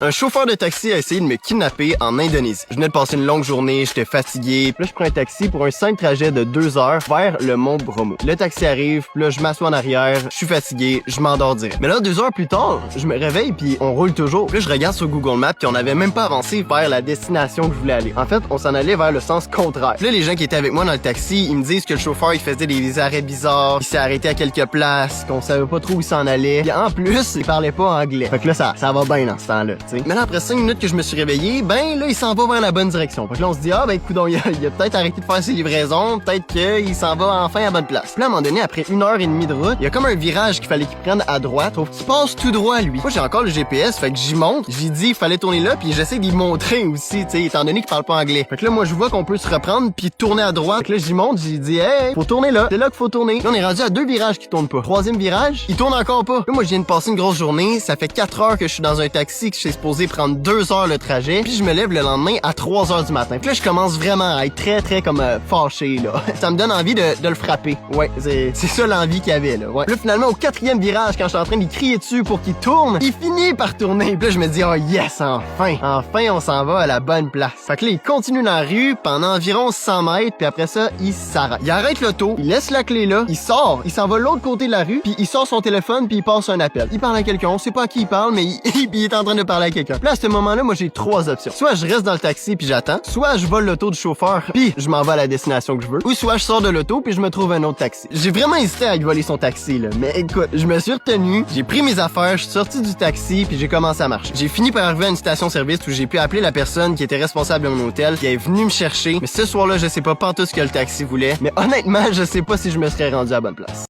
Un chauffeur de taxi a essayé de me kidnapper en Indonésie. Je venais de passer une longue journée, j'étais fatigué. Puis là, je prends un taxi pour un simple trajet de 2 heures vers le mont Bromo. Le taxi arrive, puis là, je m'assois en arrière, je suis fatigué, je m'endors direct. Mais là, 2 heures plus tard, je me réveille puis on roule toujours. Puis là, je regarde sur Google Maps puis on avait même pas avancé vers la destination que je voulais aller. En fait, on s'en allait vers le sens contraire. Puis là, les gens qui étaient avec moi dans le taxi, ils me disent que le chauffeur, il faisait des arrêts bizarres, il s'est arrêté à quelques places, qu'on savait pas trop où il s'en allait. Puis en plus, il parlait pas anglais. Fait que là, ça va bien dans ce temps-là, tu sais. Mais là, après 5 minutes que je me suis réveillé, ben là, il s'en va vers la bonne direction. Fait que là, on se dit, ah ben coudonc, il a peut-être arrêté de faire ses livraisons, peut-être qu'il s'en va enfin à la bonne place. Puis là, à un moment donné, après 1h30 de route, il y a comme un virage qu'il fallait qu'il prenne à droite, sauf qu'il passe tout droit, lui. Moi, j'ai encore le GPS, fait que j'y monte, j'ai dit, il fallait tourner là, puis j'essaie d'y montrer aussi, tu sais, étant donné qu'il parle pas anglais. Fait que là, moi, je vois qu'on peut se reprendre puis tourner à droite. Fait que là, j'y monte, j'ai dit, hey, faut tourner là. C'est là qu'il faut tourner. Là, on est rendu à 2 virages qui tournent pas. 3e virage, il tourne encore pas. Là, moi, je viens de passer une grosse journée, ça fait 4 heures que je suis dans un taxi, que je suis supposé prendre 2 heures le trajet, puis je me lève le lendemain à 3 heures du matin. Puis là, je commence vraiment à être très comme fâché, là. Ça me donne envie de le frapper. Ouais, c'est ça l'envie qu'il y avait, là. Ouais. Là, finalement, au 4e virage, quand je suis en train d'y crier dessus pour qu'il tourne, il finit par tourner. Puis là, je me dis, oh yes, enfin! Enfin, on s'en va à la bonne place. Fait que là, il continue dans la rue pendant environ 100 mètres, puis après ça, il s'arrête. Il arrête l'auto, il laisse la clé là, il sort, il s'en va de l'autre côté de la rue, puis il sort son téléphone, puis il passe un appel. Il parle à quelqu'un, on sait pas à qui il parle, mais il est en train de parler à quelqu'un. Là, à ce moment-là, moi, j'ai 3 options. Soit je reste dans le taxi puis j'attends, soit je vole l'auto du chauffeur puis je m'en vais à la destination que je veux, ou soit je sors de l'auto puis je me trouve un autre taxi. J'ai vraiment hésité à lui voler son taxi, là, mais écoute, je me suis retenu, j'ai pris mes affaires, je suis sorti du taxi puis j'ai commencé à marcher. J'ai fini par arriver à une station-service où j'ai pu appeler la personne qui était responsable de mon hôtel, qui est venue me chercher, mais ce soir-là, je sais pas pantoute ce que le taxi voulait, mais honnêtement, je sais pas si je me serais rendu à la bonne place.